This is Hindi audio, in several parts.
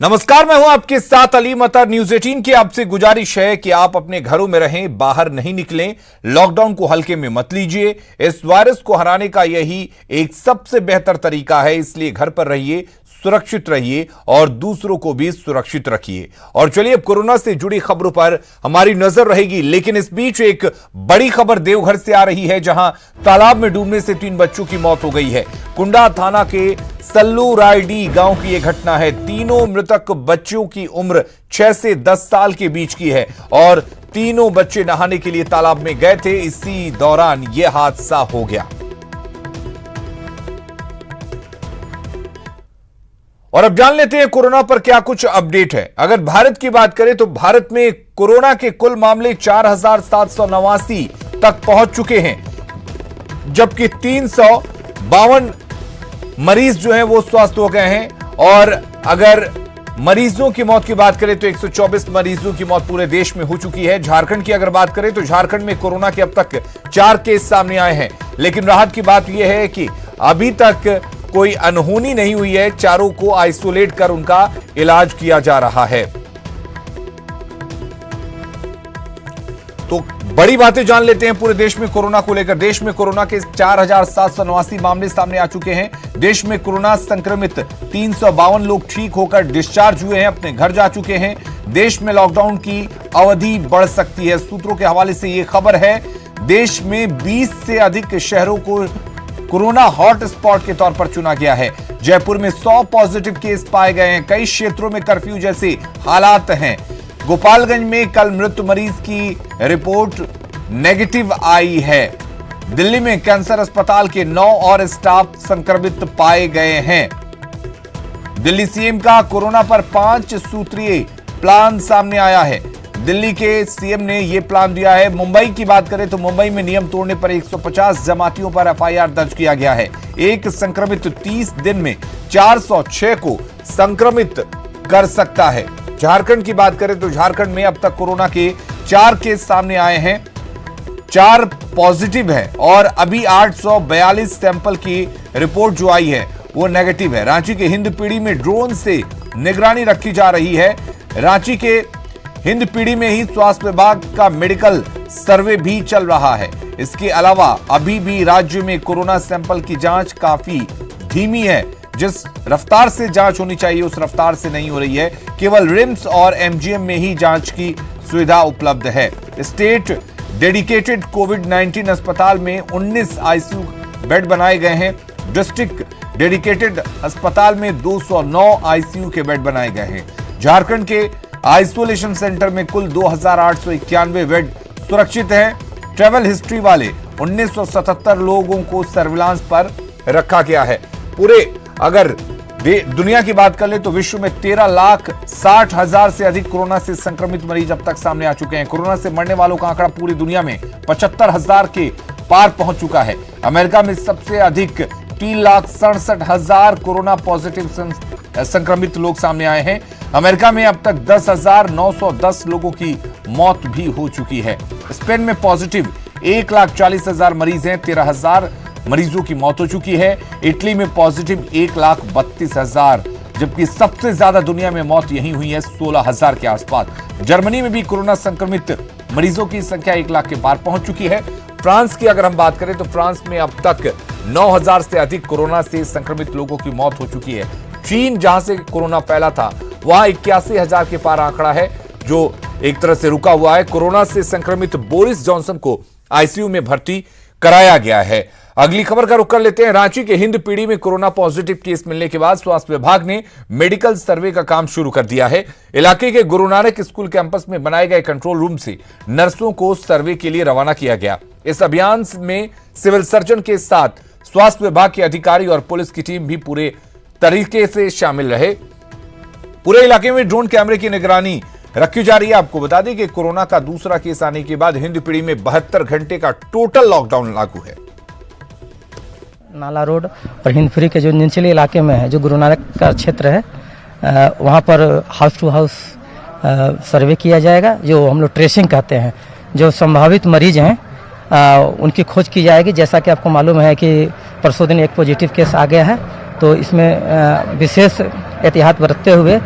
नमस्कार, मैं हूं आपके साथ अली मतर। न्यूज 18 की आपसे गुजारिश है कि आप अपने घरों में रहें, बाहर नहीं निकलें, लॉकडाउन को हल्के में मत लीजिए। इस वायरस को हराने का यही एक सबसे बेहतर तरीका है, इसलिए घर पर रहिए, सुरक्षित रहिए और दूसरों को भी सुरक्षित रखिए। और चलिए अब कोरोना से जुड़ी खबरों पर हमारी नजर रहेगी, लेकिन इस बीच एक बड़ी खबर देवघर से आ रही है, जहां तालाब में डूबने से 3 बच्चों की मौत हो गई है। कुंडा थाना के सल्लू रायडी गांव की यह घटना है। तीनों मृतक बच्चों की उम्र 6 से 10 साल के बीच की है और तीनों बच्चे नहाने के लिए तालाब में गए थे। इसी दौरान यह हादसा हो गया। और अब जान लेते हैं कोरोना पर क्या कुछ अपडेट है। अगर भारत की बात करें तो भारत में कोरोना के कुल मामले 4789 तक पहुंच चुके हैं, जबकि 352 मरीज जो हैं वो स्वस्थ हो गए हैं। और अगर मरीजों की मौत की बात करें तो 124 मरीजों की मौत पूरे देश में हो चुकी है। झारखंड की अगर बात करें तो झारखंड में कोरोना के अब तक 4 केस सामने आए हैं, लेकिन राहत की बात यह है कि अभी तक कोई अनहोनी नहीं हुई है। चारों को आइसोलेट कर उनका इलाज किया जा रहा है। तो बड़ी बातें जान लेते हैं पूरे देश में कोरोना को लेकर। देश में कोरोना के 4789 मामले सामने आ चुके हैं। देश में कोरोना संक्रमित 352 लोग ठीक होकर डिस्चार्ज हुए हैं, अपने घर जा चुके हैं। देश में लॉकडाउन की अवधि बढ़ सकती है। सूत्रों के हवाले से यह खबर है, देश में 20 से अधिक शहरों को कोरोना हॉटस्पॉट के तौर पर चुना गया है। जयपुर में 100 पॉजिटिव केस पाए गए हैं। कई क्षेत्रों में कर्फ्यू जैसे हालात हैं। गोपालगंज में कल मृत मरीज की रिपोर्ट नेगेटिव आई है। दिल्ली में कैंसर अस्पताल के 9 और स्टाफ संक्रमित पाए गए हैं। दिल्ली सीएम का कोरोना पर 5 सूत्रीय प्लान सामने आया है। दिल्ली के सीएम ने यह प्लान दिया है। मुंबई की बात करें तो मुंबई में नियम तोड़ने पर 150 जमातियों पर एफआईआर दर्ज किया गया है। एक संक्रमित 30 दिन में 406 को संक्रमित कर सकता है। झारखंड की बात करें तो झारखंड में अब तक कोरोना के 4 केस सामने आए हैं, 4 पॉजिटिव है और अभी 842 सैंपल की रिपोर्ट जो आई है वो नेगेटिव है। रांची के हिंदपीढ़ी में ड्रोन से निगरानी रखी जा रही है। रांची के हिंदपीढ़ी में ही स्वास्थ्य विभाग का मेडिकल सर्वे भी चल रहा है। इसके अलावा अभी भी राज्य में कोरोना सैंपल की जांच काफी धीमी है। जिस रफ्तार से जांच होनी चाहिए उस रफ्तार से नहीं हो रही है। केवल रिम्स और एमजीएम में ही जांच की सुविधा उपलब्ध है। स्टेट डेडिकेटेड कोविड-19 अस्पताल में 19 आईसीयू बेड बनाए गए हैं। डिस्ट्रिक्ट डेडिकेटेड अस्पताल में 209 आईसीयू के बेड बनाए गए हैं। झारखंड के आइसोलेशन सेंटर में कुल 2891 बेड सुरक्षित हैं। ट्रैवल हिस्ट्री वाले 1977 लोगों को सर्विलांस पर रखा गया है। पूरे अगर दुनिया की बात कर ले तो विश्व में 13,60,000 से अधिक कोरोना से संक्रमित मरीज अब तक सामने आ चुके हैं। कोरोना से मरने वालों का आंकड़ा पूरी दुनिया में 75,000 के पार पहुंच चुका है। अमेरिका में सबसे अधिक 3,67,000 कोरोना पॉजिटिव संक्रमित लोग सामने आए हैं। अमेरिका में अब तक 10,910 लोगों की मौत भी हो चुकी है। स्पेन में पॉजिटिव 1,40,000 मरीज हैं, 13,000 मरीजों की मौत हो चुकी है। इटली में पॉजिटिव 1,32,000, जबकि सबसे ज्यादा दुनिया में मौत यहीं हुई है 16,000 के आसपास। जर्मनी में भी कोरोना संक्रमित मरीजों की संख्या 1 लाख के पार पहुंच चुकी है। फ्रांस की अगर हम बात करें तो फ्रांस में अब तक 9,000 से अधिक कोरोना से संक्रमित लोगों की मौत हो चुकी है। चीन जहां से कोरोना फैला था वहां 81,000 के पार आंकड़ा है, जो एक तरह से रुका हुआ है। कोरोना से संक्रमित बोरिस जॉनसन को आईसीयू में भर्ती कराया गया है। अगली खबर का रुख कर लेते हैं। रांची के हिंदपीढ़ी में कोरोना पॉजिटिव केस मिलने के बाद स्वास्थ्य विभाग ने मेडिकल सर्वे का काम शुरू कर दिया है। इलाके के गुरु नानक स्कूल कैंपस में बनाए गए कंट्रोल रूम से नर्सों को सर्वे के लिए रवाना किया गया। इस अभियान में सिविल सर्जन के साथ स्वास्थ्य विभाग के अधिकारी और पुलिस की टीम भी पूरे तरीके से शामिल रहे। पूरे इलाके में ड्रोन कैमरे की निगरानी रखी जा रही है। आपको बता दें कि कोरोना का दूसरा केस आने के बाद हिंदपीढ़ी में 72 घंटे का टोटल लॉकडाउन लागू है। नाला रोड और हिंदपीढ़ी के जो निचले इलाके में है, जो गुरु नानक का क्षेत्र है, वहाँ पर हाउस टू हाउस सर्वे किया जाएगा, जो हम लोग ट्रेसिंग कहते हैं। जो संभावित मरीज हैं उनकी खोज की जाएगी। जैसा कि आपको मालूम है कि परसों दिन एक पॉजिटिव केस आ गया है, तो इसमें विशेष एहतियात बरतते हुए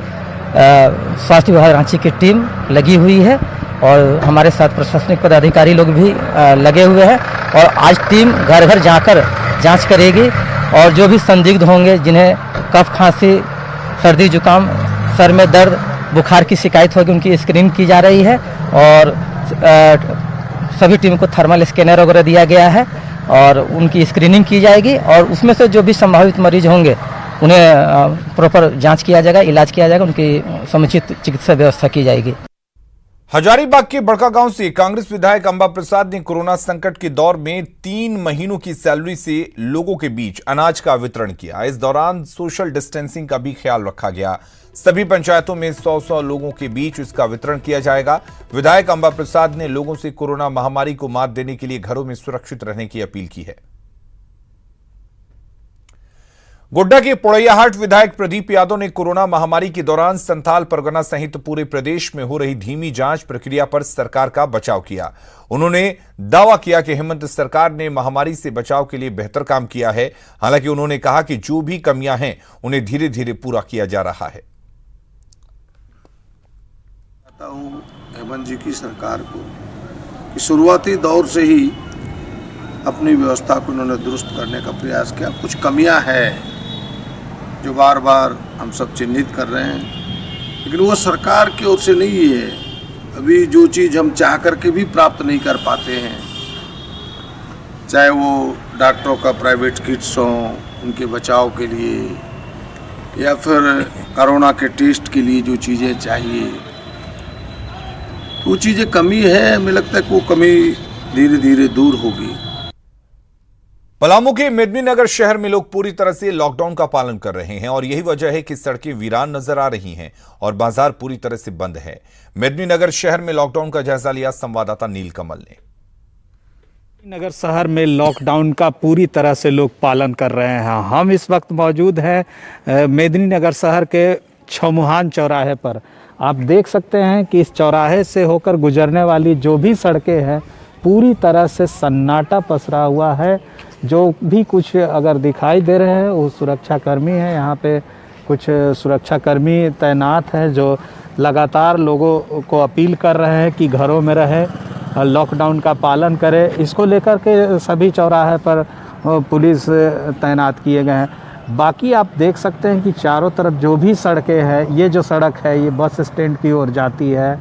स्वास्थ्य विभाग रांची की टीम लगी हुई है और हमारे साथ प्रशासनिक पदाधिकारी लोग भी लगे हुए हैं और आज टीम घर घर जाकर जांच करेगी और जो भी संदिग्ध होंगे जिन्हें कफ खांसी सर्दी जुकाम सर में दर्द बुखार की शिकायत होगी उनकी स्क्रीनिंग की जा रही है और सभी टीम को थर्मल स्कैनर वगैरह दिया गया है और उनकी स्क्रीनिंग की जाएगी और उसमें से जो भी संभावित मरीज होंगे उन्हें प्रॉपर जांच किया जाएगा, इलाज किया जाएगा, उनकी समुचित चिकित्सा व्यवस्था की जाएगी। हजारीबाग के बड़कागांव से कांग्रेस विधायक अंबा प्रसाद ने कोरोना संकट के दौर में 3 महीनों की सैलरी से लोगों के बीच अनाज का वितरण किया। इस दौरान सोशल डिस्टेंसिंग का भी ख्याल रखा गया। सभी पंचायतों में 100-100 लोगों के बीच इसका वितरण किया जाएगा। विधायक अंबा प्रसाद ने लोगों से कोरोना महामारी को मात देने के लिए घरों में सुरक्षित रहने की अपील की है। गोड्डा के पोड़ैयाहाट विधायक प्रदीप यादव ने कोरोना महामारी के दौरान संथाल परगना सहित पूरे प्रदेश में हो रही धीमी जांच प्रक्रिया पर सरकार का बचाव किया। उन्होंने दावा किया कि हेमंत सरकार ने महामारी से बचाव के लिए बेहतर काम किया है। हालांकि उन्होंने कहा कि जो भी कमियां हैं उन्हें धीरे धीरे पूरा किया जा रहा है। हेमंत जी की सरकार को कि शुरुआती दौर से ही अपनी व्यवस्था को उन्होंने दुरुस्त करने का प्रयास किया। कुछ कमियां हैं जो बार बार हम सब चिन्हित कर रहे हैं, लेकिन वो सरकार की ओर से नहीं है। अभी जो चीज़ हम चाह करके भी प्राप्त नहीं कर पाते हैं, चाहे वो डॉक्टरों का प्राइवेट किट्स हों उनके बचाव के लिए या फिर कोरोना के टेस्ट के लिए जो चीज़ें चाहिए, वो चीज़ें कमी है। हमें लगता है कि वो कमी धीरे धीरे दूर होगी। पलामू के मेदिनीनगर शहर में लोग पूरी तरह से लॉकडाउन का पालन कर रहे हैं और यही वजह है कि सड़कें वीरान नजर आ रही हैं और बाजार पूरी तरह से बंद है। मेदिनीनगर शहर में लॉकडाउन का जायजा लिया संवाददाता नीलकमल ने। नगर शहर में लॉकडाउन का पूरी तरह से लोग पालन कर रहे हैं। हम इस वक्त मौजूद हैं मेदिनीनगर शहर के छमुहान चौराहे पर। आप देख सकते हैं कि इस चौराहे से होकर गुजरने वाली जो भी सड़कें हैं पूरी तरह से सन्नाटा पसरा हुआ है। जो भी कुछ अगर दिखाई दे रहे हैं वो सुरक्षाकर्मी हैं। यहाँ पे कुछ सुरक्षाकर्मी तैनात हैं जो लगातार लोगों को अपील कर रहे हैं कि घरों में रहें, लॉकडाउन का पालन करें। इसको लेकर के सभी चौराहे पर पुलिस तैनात किए गए हैं। बाकी आप देख सकते हैं कि चारों तरफ जो भी सड़कें हैं, ये जो सड़क है ये बस स्टैंड की ओर जाती है।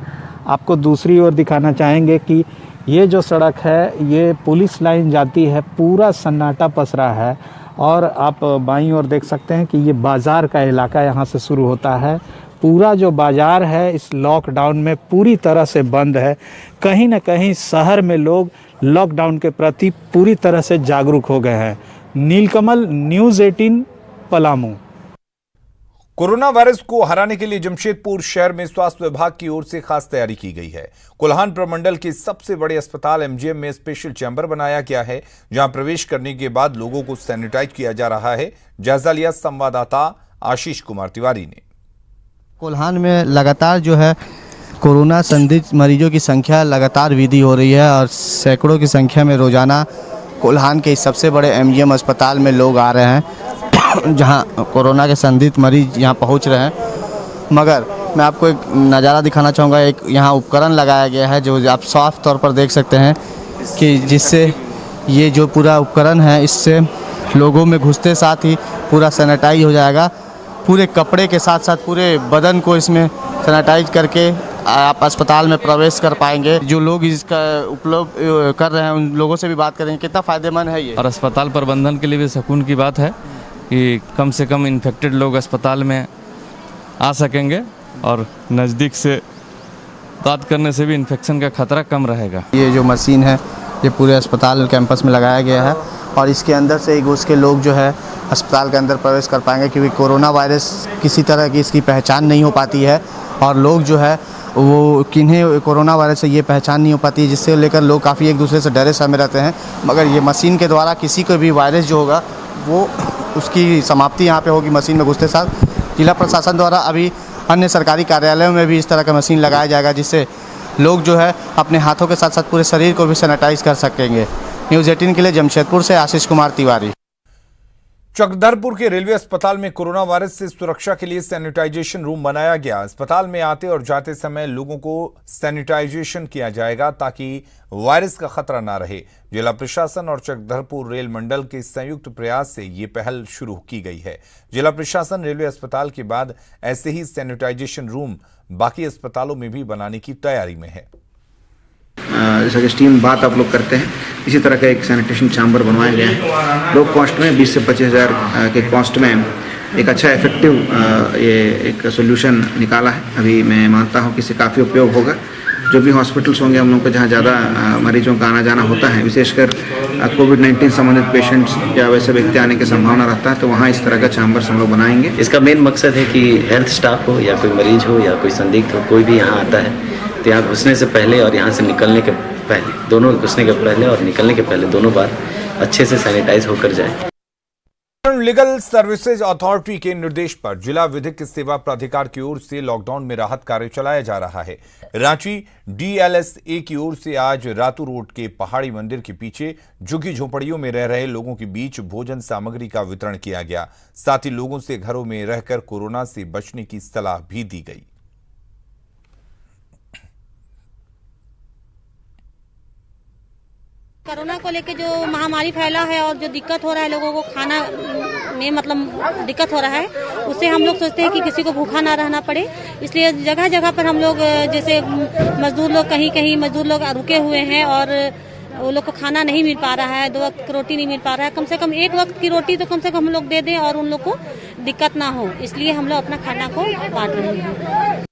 आपको दूसरी ओर दिखाना चाहेंगे कि ये जो सड़क है ये पुलिस लाइन जाती है, पूरा सन्नाटा पसरा है। और आप बाईं ओर देख सकते हैं कि ये बाज़ार का इलाका यहाँ से शुरू होता है। पूरा जो बाज़ार है इस लॉकडाउन में पूरी तरह से बंद है। कहीं ना कहीं शहर में लोग लॉकडाउन के प्रति पूरी तरह से जागरूक हो गए हैं। नीलकमल, न्यूज़ 18, पलामू। कोरोना वायरस को हराने के लिए जमशेदपुर शहर में स्वास्थ्य विभाग की ओर से खास तैयारी की गई है। कोल्हान प्रमंडल के सबसे बड़े अस्पताल एमजीएम में स्पेशल चैंबर बनाया गया है, जहां प्रवेश करने के बाद लोगों को सैनिटाइज किया जा रहा है। जायजा लिया संवाददाता आशीष कुमार तिवारी ने। कोल्हान में लगातार जो है कोरोना संदिग्ध मरीजों की संख्या लगातार वृद्धि हो रही है और सैकड़ों की संख्या में रोजाना कोल्हान के सबसे बड़े एमजीएम अस्पताल में लोग आ रहे हैं जहां कोरोना के संदिग्ध मरीज यहां पहुंच रहे हैं। मगर मैं आपको एक नज़ारा दिखाना चाहूँगा। एक यहां उपकरण लगाया गया है जो आप साफ तौर पर देख सकते हैं कि जिससे ये जो पूरा उपकरण है इससे लोगों में घुसते साथ ही पूरा सैनिटाइज हो जाएगा। पूरे कपड़े के साथ साथ पूरे बदन को इसमें सैनिटाइज करके आप अस्पताल में प्रवेश कर पाएंगे। जो लोग इसका उपयोग कर रहे हैं उन लोगों से भी बात करेंगे कितना फ़ायदेमंद है ये। और अस्पताल प्रबंधन के लिए भी सुकून की बात है कि कम से कम इन्फेक्टेड लोग अस्पताल में आ सकेंगे और नज़दीक से बात करने से भी इन्फेक्शन का खतरा कम रहेगा। ये जो मशीन है ये पूरे अस्पताल कैंपस में लगाया गया है और इसके अंदर से ही घुस के लोग जो है अस्पताल के अंदर प्रवेश कर पाएंगे, क्योंकि कोरोना वायरस किसी तरह की इसकी पहचान नहीं हो पाती है और लोग जो है वो किन्हें कोरोना वायरस से ये पहचान नहीं हो पाती है, जिससे लेकर लोग काफ़ी एक दूसरे से डरे समय रहते हैं। मगर ये मशीन के द्वारा किसी को भी वायरस जो होगा वो उसकी समाप्ति यहाँ पे होगी मशीन में घुसते साथ। जिला प्रशासन द्वारा अभी अन्य सरकारी कार्यालयों में भी इस तरह का मशीन लगाया जाएगा जिससे लोग जो है अपने हाथों के साथ साथ पूरे शरीर को भी सैनिटाइज कर सकेंगे। न्यूज़ 18 के लिए जमशेदपुर से आशीष कुमार तिवारी। चक्रधरपुर के रेलवे अस्पताल में कोरोना वायरस से सुरक्षा के लिए सैनिटाइजेशन रूम बनाया गया। अस्पताल में आते और जाते समय लोगों को सैनिटाइजेशन किया जाएगा ताकि वायरस का खतरा ना रहे। जिला प्रशासन और चक्रधरपुर रेल मंडल के संयुक्त प्रयास से ये पहल शुरू की गई है। जिला प्रशासन रेलवे अस्पताल के बाद ऐसे ही सैनिटाइजेशन रूम बाकी अस्पतालों में भी बनाने की तैयारी में है। जैसा कि स्टीम बात आप लोग करते हैं, इसी तरह का एक सैनिटेशन चैम्बर बनवाया गया है। लो कॉस्ट में 20 से 25 हज़ार के कॉस्ट में एक अच्छा इफेक्टिव ये एक सोल्यूशन निकाला है। अभी मैं मानता हूँ कि इससे काफ़ी उपयोग होगा। जो भी हॉस्पिटल्स होंगे हम लोग को जहाँ ज़्यादा मरीजों का आना जाना होता है, विशेषकर कोविड-19 संबंधित पेशेंट्स या वैसे व्यक्ति आने की संभावना रहता है, तो वहाँ इस तरह का चैम्बर्स हम लोग बनाएंगे। इसका मेन मकसद है कि हेल्थ स्टाफ हो या कोई मरीज हो या कोई संदिग्ध हो, कोई भी यहाँ आता है तो यहाँ घुसने से पहले और यहाँ से निकलने के पहले, दोनों घुसने के पहले और निकलने के पहले दोनों बार अच्छे से सैनिटाइज होकर जाए। लीगल सर्विसेज अथॉरिटी के निर्देश पर जिला विधिक सेवा प्राधिकार की ओर से लॉकडाउन में राहत कार्य चलाया जा रहा है। रांची DLSA की ओर से आज रातू रोड के पहाड़ी मंदिर के पीछे झुग्गी झोपड़ियों में रह रहे लोगों के बीच भोजन सामग्री का वितरण किया गया। साथ ही लोगों से घरों में रहकर कोरोना से बचने की सलाह भी दी गई। कोरोना को लेकर जो महामारी फैला है और जो दिक्कत हो रहा है लोगों को खाना में मतलब दिक्कत हो रहा है, उससे हम लोग सोचते हैं कि किसी को भूखा ना रहना पड़े। इसलिए जगह जगह पर हम लोग जैसे मजदूर लोग कहीं मजदूर लोग रुके हुए हैं और वो लोग को खाना नहीं मिल पा रहा है, 2 वक्त की रोटी नहीं मिल पा रहा है, कम से कम 1 वक्त की रोटी तो कम से कम हम लोग दे दें और उन लोग को दिक्कत ना हो, इसलिए हम लोग अपना खाना को बांट रहे हैं।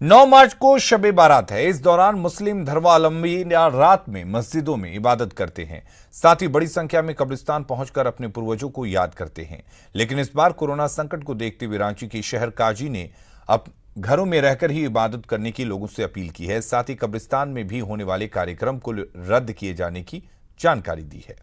9 मार्च को शब-ए बारात है। इस दौरान मुस्लिम धर्मावलंबी रात में मस्जिदों में इबादत करते हैं। साथ ही बड़ी संख्या में कब्रिस्तान पहुंचकर अपने पूर्वजों को याद करते हैं। लेकिन इस बार कोरोना संकट को देखते हुए रांची की शहर काजी ने अब घरों में रहकर ही इबादत करने की लोगों से अपील की है। साथ ही कब्रिस्तान में भी होने वाले कार्यक्रम को रद्द किए जाने की जानकारी दी है।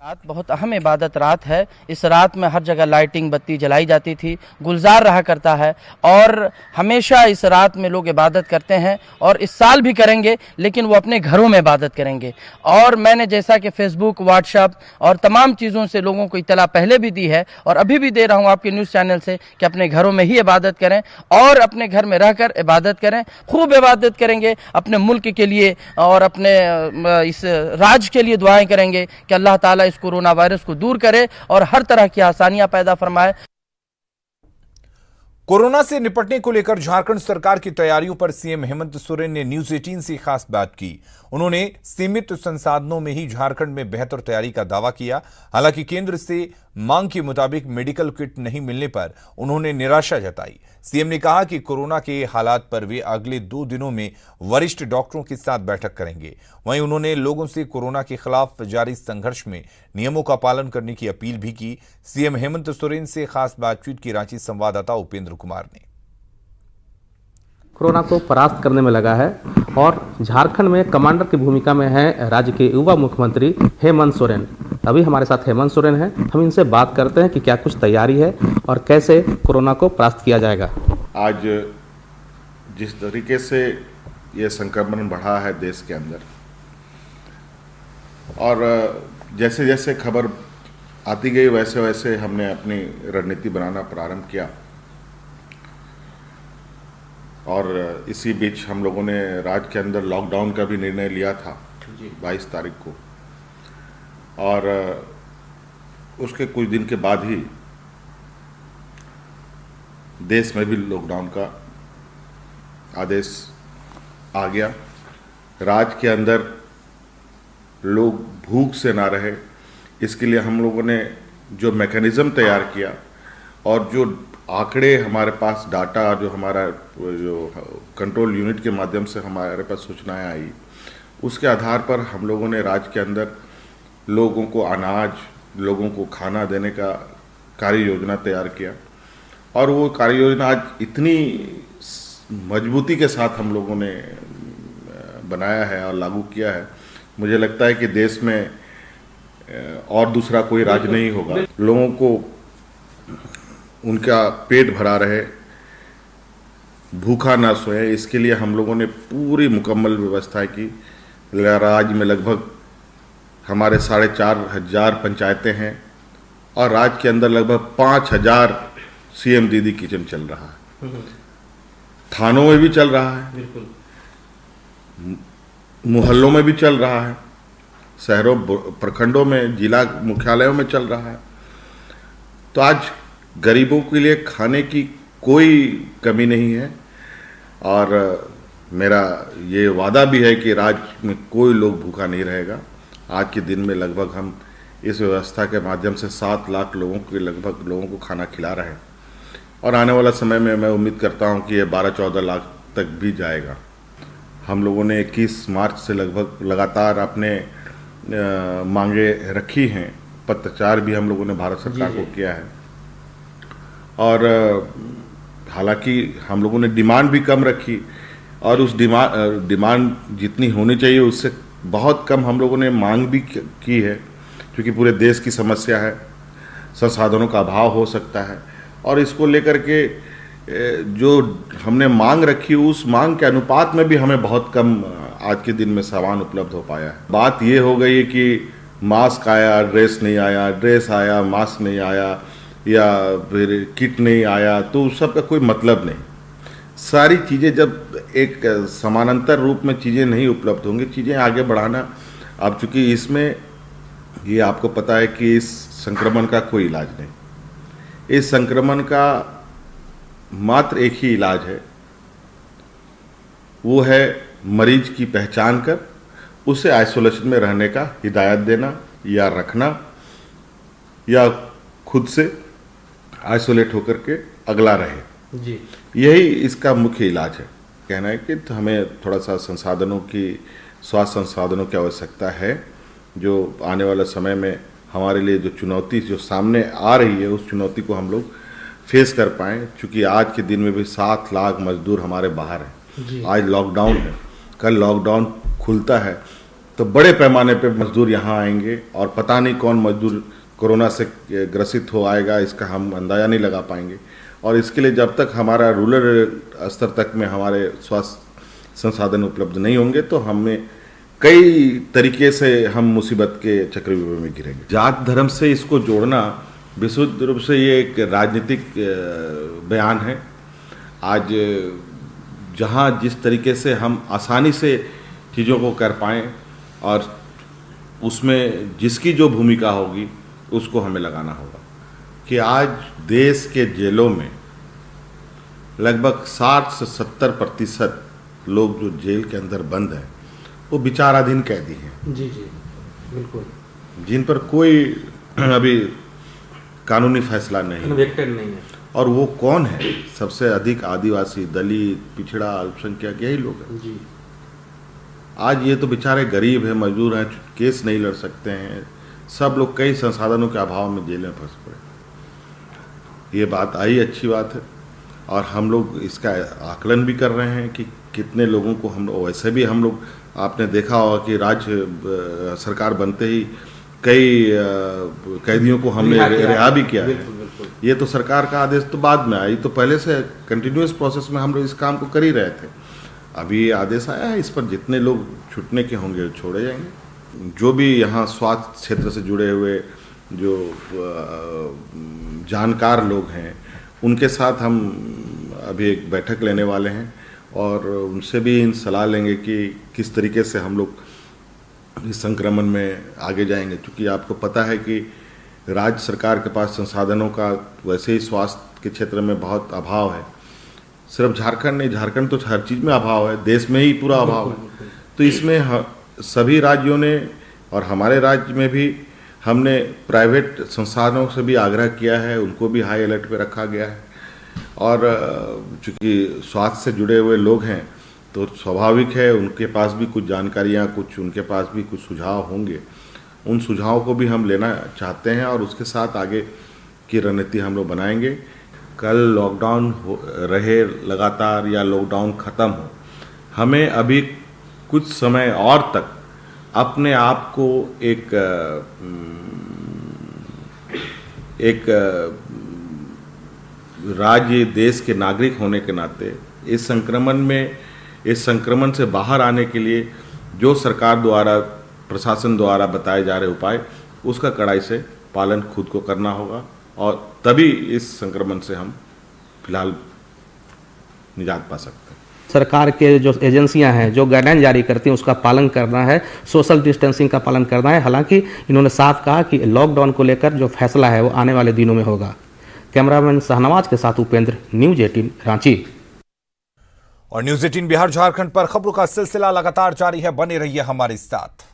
रात बहुत अहम इबादत रात है। इस रात में हर जगह लाइटिंग बत्ती जलाई जाती थी, गुलजार रहा करता है और हमेशा इस रात में लोग इबादत करते हैं और इस साल भी करेंगे, लेकिन वो अपने घरों में इबादत करेंगे। और मैंने जैसा कि फेसबुक, व्हाट्सएप और तमाम चीज़ों से लोगों को इत्तला पहले भी दी है और अभी भी दे रहा हूँ आपके न्यूज़ चैनल से कि अपने घरों में ही इबादत करें और अपने घर में रहकर इबादत करें। खूब इबादत करेंगे, अपने मुल्क के लिए और अपने इस राज्य के लिए दुआएं करेंगे कि अल्लाह ताला इस कोरोना वायरस को दूर करे और हर तरह की आसानियां पैदा फरमाए। कोरोना से निपटने को लेकर झारखंड सरकार की तैयारियों पर सीएम हेमंत सोरेन ने न्यूज 18 से खास बात की। उन्होंने सीमित संसाधनों में ही झारखंड में बेहतर तैयारी का दावा किया। हालांकि केंद्र से मांग के मुताबिक मेडिकल किट नहीं मिलने पर उन्होंने निराशा जताई। सीएम ने कहा कि कोरोना के हालात पर वे अगले 2 दिनों में वरिष्ठ डॉक्टरों के साथ बैठक करेंगे। वहीं उन्होंने लोगों से कोरोना के खिलाफ जारी संघर्ष में नियमों का पालन करने की अपील भी की। सीएम हेमंत सोरेन से खास बातचीत की रांची संवाददाता उपेंद्र कुमार ने। कोरोना को परास्त करने में लगा है और झारखंड में कमांडर की भूमिका में है राज्य के युवा मुख्यमंत्री हेमंत सोरेन। अभी हमारे साथ हेमंत सोरेन हैं। हम इनसे बात करते हैं कि क्या कुछ तैयारी है और कैसे कोरोना को परास्त किया जाएगा। आज जिस तरीके से ये संक्रमण बढ़ा है देश के अंदर और जैसे जैसे खबर आती गई वैसे वैसे हमने अपनी रणनीति बनाना प्रारंभ किया और इसी बीच हम लोगों ने राज्य के अंदर लॉकडाउन का भी निर्णय लिया था 22 तारीख को और उसके कुछ दिन के बाद ही देश में भी लॉकडाउन का आदेश आ गया। राज्य के अंदर लोग भूख से ना रहे, इसके लिए हम लोगों ने जो मैकेनिज्म तैयार किया और जो आंकड़े हमारे पास डाटा जो हमारा जो कंट्रोल यूनिट के माध्यम से हमारे पास सूचनाएं आई, उसके आधार पर हम लोगों ने राज्य के अंदर लोगों को अनाज, लोगों को खाना देने का कार्य योजना तैयार किया और वो कार्य योजना आज इतनी मजबूती के साथ हम लोगों ने बनाया है और लागू किया है, मुझे लगता है कि देश में और दूसरा कोई राज्य नहीं होगा। लोगों को उनका पेट भरा रहे, भूखा ना सोए, इसके लिए हम लोगों ने पूरी मुकम्मल व्यवस्था की। राज्य में लगभग हमारे 4,500 पंचायतें हैं और राज्य के अंदर लगभग 5,000 सीएम दीदी किचन चल रहा है। थानों में भी चल रहा है, मोहल्लों में भी चल रहा है, शहरों प्रखंडों में, जिला मुख्यालयों में चल रहा है। तो आज गरीबों के लिए खाने की कोई कमी नहीं है और मेरा ये वादा भी है कि राज्य में कोई लोग भूखा नहीं रहेगा। आज के दिन में लगभग हम इस व्यवस्था के माध्यम से 7 लाख लोगों को खाना खिला रहे हैं और आने वाला समय में मैं उम्मीद करता हूं कि ये 12-14 लाख तक भी जाएगा। हम लोगों ने 21 मार्च से लगभग लगातार अपने मांगे रखी हैं, पत्राचार भी हम लोगों ने भारत सरकार को किया है और हालांकि हम लोगों ने डिमांड भी कम रखी और उस डिमांड जितनी होनी चाहिए उससे बहुत कम हम लोगों ने मांग भी की है, क्योंकि पूरे देश की समस्या है, संसाधनों का अभाव हो सकता है और इसको लेकर के जो हमने मांग रखी उस मांग के अनुपात में भी हमें बहुत कम आज के दिन में सामान उपलब्ध हो पाया है। बात ये हो गई कि मास्क आया, ड्रेस नहीं आया, ड्रेस आया, मास्क नहीं आया या फिर किट नहीं आया, तो उस सब का कोई मतलब नहीं। सारी चीज़ें जब एक समानांतर रूप में चीज़ें नहीं उपलब्ध होंगी, चीज़ें आगे बढ़ाना, अब चूँकि इसमें ये आपको पता है कि इस संक्रमण का कोई इलाज नहीं, इस संक्रमण का मात्र एक ही इलाज है, वो है मरीज की पहचान कर उसे आइसोलेशन में रहने का हिदायत देना या रखना या खुद से आइसोलेट होकर के अगला रहे जी। यही इसका मुख्य इलाज है। कहना है कि हमें थोड़ा सा संसाधनों की, स्वास्थ्य संसाधनों की आवश्यकता है, जो आने वाले समय में हमारे लिए जो चुनौती जो सामने आ रही है उस चुनौती को हम लोग फेस कर पाएँ। चूँकि आज के दिन में भी 7 लाख मजदूर हमारे बाहर हैं, आज लॉकडाउन है, कल लॉकडाउन खुलता है तो बड़े पैमाने पे मजदूर यहाँ आएंगे और पता नहीं कौन मजदूर कोरोना से ग्रसित हो आएगा, इसका हम अंदाजा नहीं लगा पाएंगे। और इसके लिए जब तक हमारा रूरल स्तर तक में हमारे स्वास्थ्य संसाधन उपलब्ध नहीं होंगे तो हमें कई तरीके से हम मुसीबत के चक्रव्यूह में गिरेंगे। जात धर्म से इसको जोड़ना विशुद्ध रूप से ये एक राजनीतिक बयान है। आज जहाँ जिस तरीके से हम आसानी से चीज़ों को कर पाएँ और उसमें जिसकी जो भूमिका होगी उसको हमें लगाना होगा कि आज देश के जेलों में लगभग 60 से 70% लोग जो जेल के अंदर बंद हैं वो विचाराधीन कैदी हैं। जी जी बिल्कुल, जिन पर कोई अभी कानूनी फैसला नहीं है। और वो कौन है? सबसे अधिक आदिवासी, दलित, पिछड़ा, अल्पसंख्यक यही लोग हैं जी। आज ये तो बेचारे गरीब हैं, मजदूर हैं, केस नहीं लड़ सकते हैं, सब लोग कई संसाधनों के अभाव में जेल में फंस पड़े। ये बात आई, अच्छी बात है और हम लोग इसका आकलन भी कर रहे हैं कि कितने लोगों को हम लोग, वैसे भी हम लोग, आपने देखा होगा कि राज्य सरकार बनते ही कई कैदियों को हमने रिहा भी किया है। ये तो सरकार का आदेश तो बाद में आई, तो पहले से कंटिन्यूस प्रोसेस में हम लोग इस काम को कर ही रहे थे। अभी ये आदेश आया है, इस पर जितने लोग छूटने के होंगे छोड़े जाएंगे। जो भी यहाँ स्वास्थ्य क्षेत्र से जुड़े हुए जो जानकार लोग हैं उनके साथ हम अभी एक बैठक लेने वाले हैं और उनसे भी इन सलाह लेंगे कि किस तरीके से हम लोग इस संक्रमण में आगे जाएंगे। क्योंकि आपको पता है कि राज्य सरकार के पास संसाधनों का वैसे ही स्वास्थ्य के क्षेत्र में बहुत अभाव है। सिर्फ झारखंड नहीं, झारखंड तो हर चीज़ में अभाव है, देश में ही पूरा अभाव है। तो इसमें सभी राज्यों ने और हमारे राज्य में भी हमने प्राइवेट संस्थानों से भी आग्रह किया है, उनको भी हाई अलर्ट पे रखा गया है। और चूँकि स्वास्थ्य से जुड़े हुए लोग हैं तो स्वाभाविक है उनके पास भी कुछ जानकारियाँ, कुछ उनके पास भी कुछ सुझाव होंगे। उन सुझावों को भी हम लेना चाहते हैं और उसके साथ आगे की रणनीति हम लोग बनाएंगे। कल लॉकडाउन रहे लगातार या लॉकडाउन ख़त्म हो, हमें अभी कुछ समय और तक अपने आप को एक राज्य देश के नागरिक होने के नाते इस संक्रमण से बाहर आने के लिए जो सरकार द्वारा प्रशासन द्वारा बताए जा रहे उपाय, उसका कड़ाई से पालन खुद को करना होगा और तभी इस संक्रमण से हम फिलहाल निजात पा सकते हैं। सरकार के जो एजेंसियां हैं जो गाइडलाइन जारी करती हैं उसका पालन करना है, सोशल डिस्टेंसिंग का पालन करना है। हालांकि इन्होंने साफ कहा कि लॉकडाउन को लेकर जो फैसला है वो आने वाले दिनों में होगा। कैमरामैन शाहनवाज के साथ उपेंद्र, न्यूज 18 रांची। और न्यूज 18 बिहार झारखंड पर खबरों का सिलसिला लगातार जारी है, बने रहिए हमारे साथ।